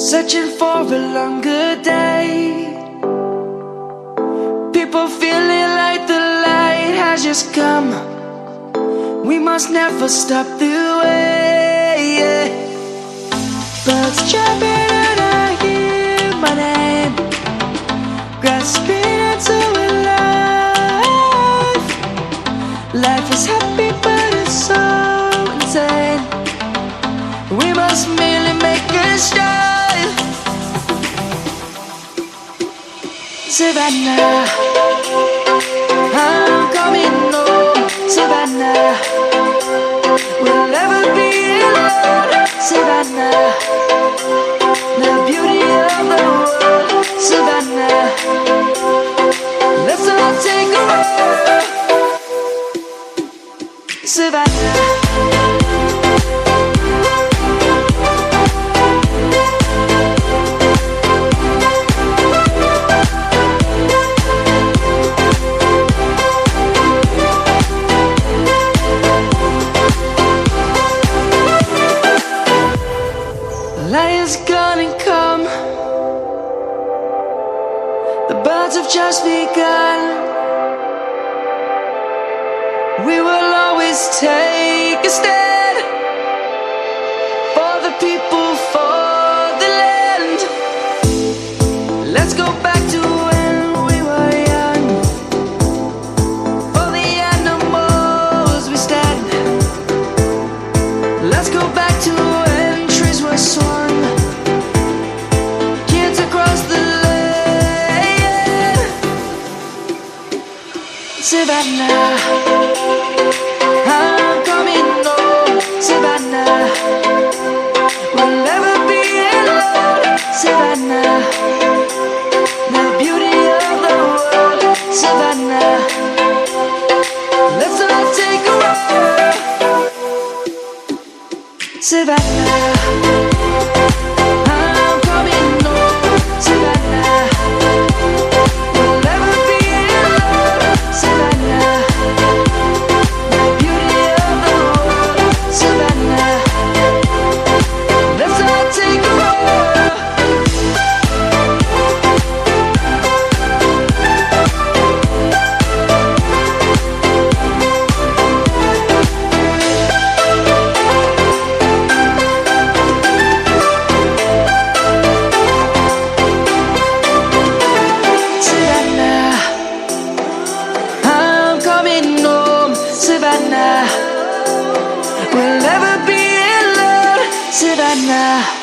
searching for a longer day. People feeling like the light has just come. We must never stop the way. Birds jumping and I hear my name, grasping into a life. Life is happy but it's so insane. We must merely make a start. Savannah, I'm coming home. Savannah, we'll never be alone. Savannah, the beauty of the world. Savannah, let's all take a walk. Savannah. Light is gonna come. The birds have just begun. We will always take a stand for the people, for the land. Let's go back to when we were young. For the animals we stand. Let's go back to when trees were swung. Savannah, I'm coming home. Savannah, we'll never be alone. Savannah, the beauty of the world. Savannah, let's all take a walk. Savannah, I'm coming home. Savannah, we'll never be alone. Savannah, the beauty of the world. Savannah, let's all take a walk. Savannah, I'm coming home. Savannah, we'll never be alone. Savannah.